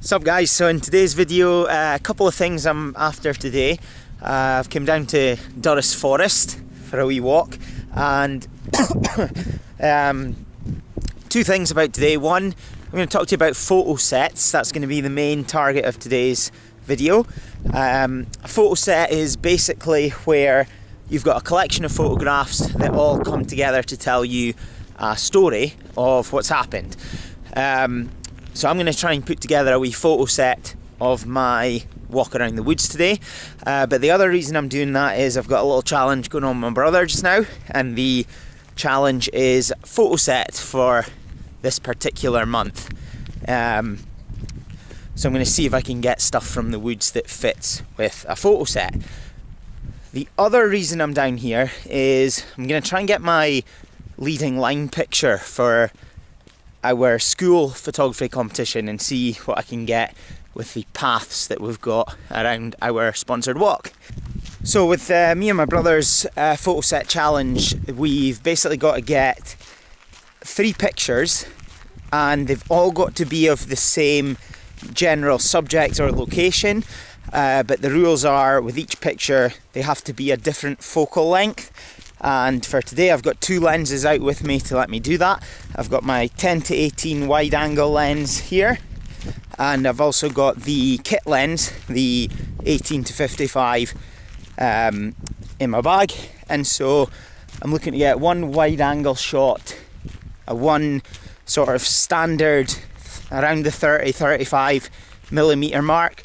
Sup guys, so in today's video, a couple of things I'm after today. I've come down to Durrus Forest for a wee walk, and two things about today. One, I'm going to talk to you about Photosets. That's going to be the main target of today's video. A photoset is basically where you've got a collection of photographs that all come together to tell you a story of what's happened. So I'm going to try and put together a wee photo set of my walk around the woods today. But the other reason I'm doing that is I've got a little challenge going on with my brother just now, and the challenge is photo set for this particular month. So I'm going to see if I can get stuff from the woods that fits with a photo set. The other reason I'm down here is I'm going to try and get my leading line picture for our school photography competition and see what I can get with the paths that we've got around our sponsored walk. So with me and my brother's photo set challenge, we've basically got to get 3 pictures, and they've all got to be of the same general subject or location, but the rules are with each picture they have to be a different focal length. And for today I've got 2 lenses out with me to let me do that. I've got my 10-18 wide angle lens here, and I've also got the kit lens, the 18-55 in my bag. And so I'm looking to get one wide angle shot, one sort of standard around the 30-35 millimeter mark,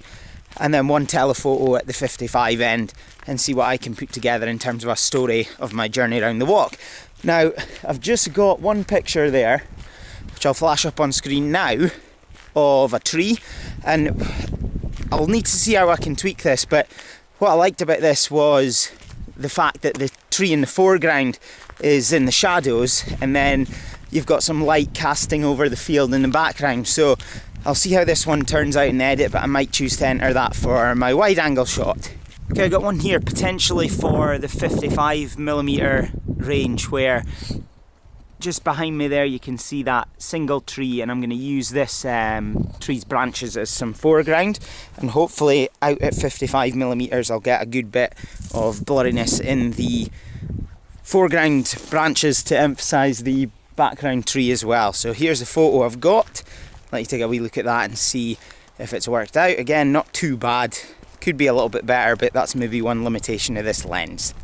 and then one telephoto at the 55 end, and see what I can put together in terms of a story of my journey around the walk. Now, I've just got one picture there, which I'll flash up on screen now, of a tree, and I'll need to see how I can tweak this, but what I liked about this was the fact that the tree in the foreground is in the shadows, and then you've got some light casting over the field in the background. So I'll see how this one turns out in the edit, but I might choose to enter that for my wide angle shot. Okay, I got one here potentially for the 55mm range, where just behind me there you can see that single tree, and I'm going to use this tree's branches as some foreground, and hopefully out at 55mm I'll get a good bit of blurriness in the foreground branches to emphasise the background tree as well. So here's the photo I've got. Let you take a wee look at that and see if it's worked out. Again, not too bad. Could be a little bit better, but that's maybe one limitation of this lens.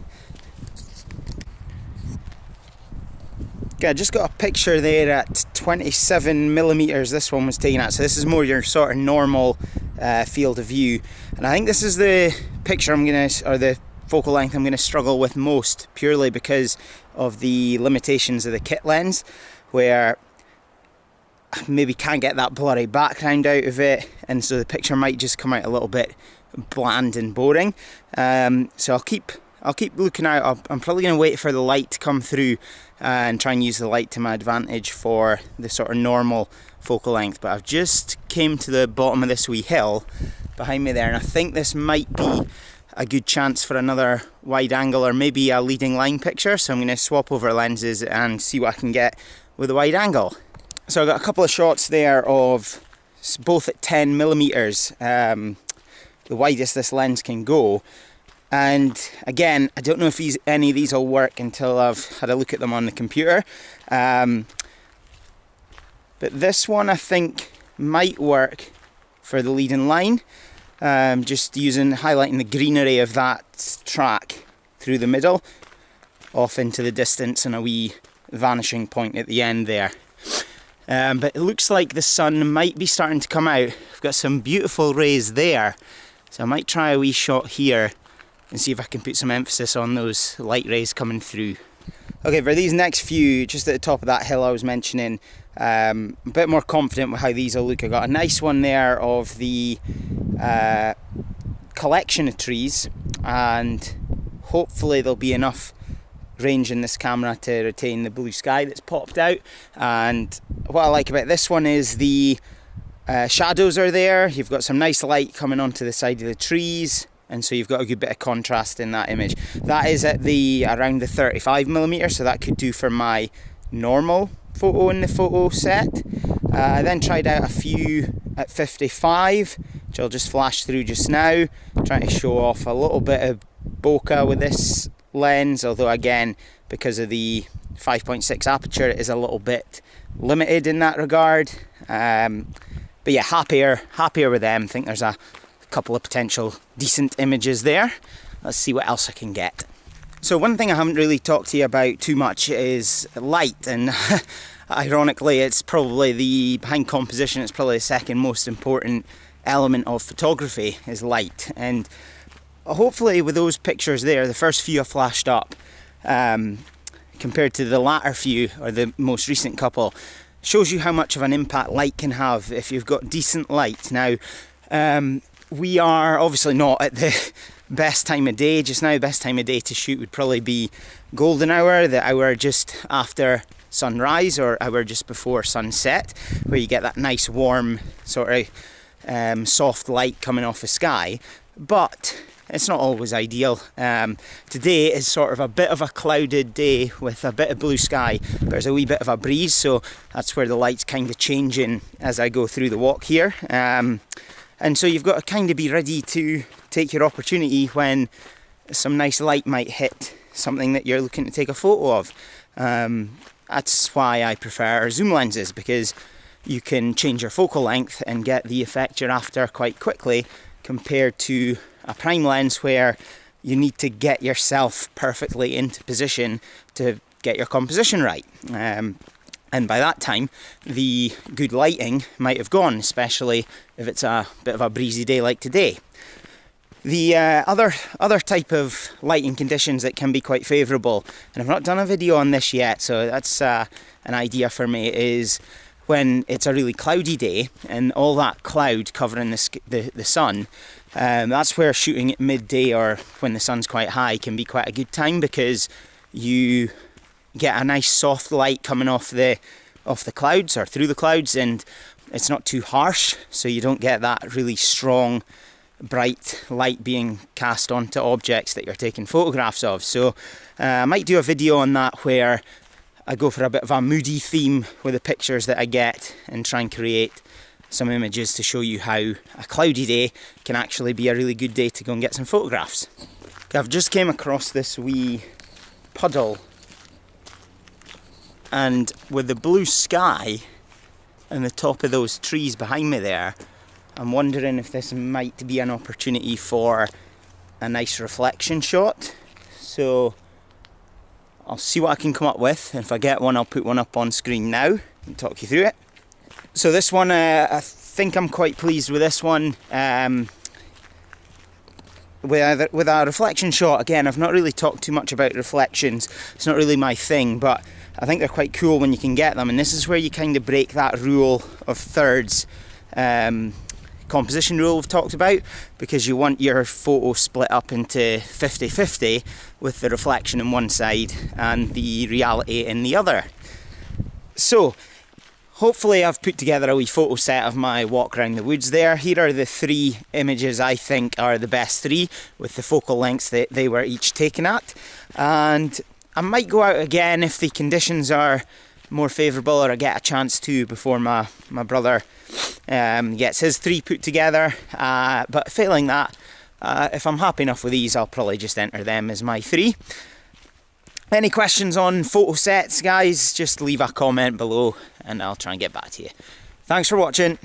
Okay, I just got a picture there at 27mm this one was taken at, so this is more your sort of normal field of view, and I think this is the picture or the focal length I'm going to struggle with most, purely because of the limitations of the kit lens, where I maybe can't get that blurry background out of it, and so the picture might just come out a little bit bland and boring. So I'll keep looking out. I'm probably going to wait for the light to come through and try and use the light to my advantage for the sort of normal focal length. But I've just came to the bottom of this wee hill behind me there, and I think this might be a good chance for another wide angle or maybe a leading line picture. So I'm going to swap over lenses and see what I can get with a wide angle. So I've got a couple of shots there of both at 10mm, the widest this lens can go. And again, I don't know if any of these will work until I've had a look at them on the computer. But this one I think might work for the leading line. Just highlighting the greenery of that track through the middle, off into the distance, and a wee vanishing point at the end there. But it looks like the sun might be starting to come out. I've got some beautiful rays there, so I might try a wee shot here and see if I can put some emphasis on those light rays coming through. Okay, for these next few, just at the top of that hill I was mentioning, a bit more confident with how these will look. I got a nice one there of the collection of trees, and hopefully there'll be enough range in this camera to retain the blue sky that's popped out. And what I like about this one is the shadows are there. You've got some nice light coming onto the side of the trees, and so you've got a good bit of contrast in that image. That is at around the 35mm, so that could do for my normal photo in the photo set. I then tried out a few at 55, which I'll just flash through just now, trying to show off a little bit of bokeh with this lens, although again, because of the 5.6 aperture, it is a little bit limited in that regard. But yeah, happier with them. I think there's a couple of potential decent images there. Let's see what else I can get. So one thing I haven't really talked to you about too much is light, and ironically it's probably behind composition, it's probably the second most important element of photography is light. And hopefully with those pictures there, the first few I flashed up, compared to the latter few, or the most recent couple, shows you how much of an impact light can have if you've got decent light. Now, we are obviously not at the best time of day just now. The best time of day to shoot would probably be golden hour, the hour just after sunrise or hour just before sunset, where you get that nice warm sort of soft light coming off the sky. But it's not always ideal. Today is sort of a bit of a clouded day with a bit of blue sky. There's a wee bit of a breeze, so that's where the light's kind of changing as I go through the walk here. And so you've got to kind of be ready to take your opportunity when some nice light might hit something that you're looking to take a photo of. That's why I prefer zoom lenses, because you can change your focal length and get the effect you're after quite quickly, compared to a prime lens where you need to get yourself perfectly into position to get your composition right. And by that time, the good lighting might have gone, especially if it's a bit of a breezy day like today. The other type of lighting conditions that can be quite favourable, and I've not done a video on this yet, so that's an idea for me, is when it's a really cloudy day and all that cloud covering the sun. That's where shooting at midday or when the sun's quite high can be quite a good time, because you get a nice soft light coming off the clouds or through the clouds, and it's not too harsh, so you don't get that really strong bright light being cast onto objects that you're taking photographs of. So I might do a video on that where I go for a bit of a moody theme with the pictures that I get and try and create some images to show you how a cloudy day can actually be a really good day to go and get some photographs. I've just came across this wee puddle, and with the blue sky and the top of those trees behind me there, I'm wondering if this might be an opportunity for a nice reflection shot. So I'll see what I can come up with, and if I get one I'll put one up on screen now and talk you through it. So this one, I think I'm quite pleased with this one. With our reflection shot, again, I've not really talked too much about reflections. It's not really my thing, but I think they're quite cool when you can get them. And this is where you kind of break that rule of thirds, composition rule we've talked about, because you want your photo split up into 50-50 with the reflection on one side and the reality in the other. So hopefully I've put together a wee photo set of my walk around the woods there. Here are the three images I think are the best three, with the focal lengths that they were each taken at. And I might go out again if the conditions are more favourable, or I get a chance to before my brother gets his three put together. But failing that, if I'm happy enough with these, I'll probably just enter them as my three. Any questions on Photosets, guys, just leave a comment below and I'll try and get back to you. Thanks for watching.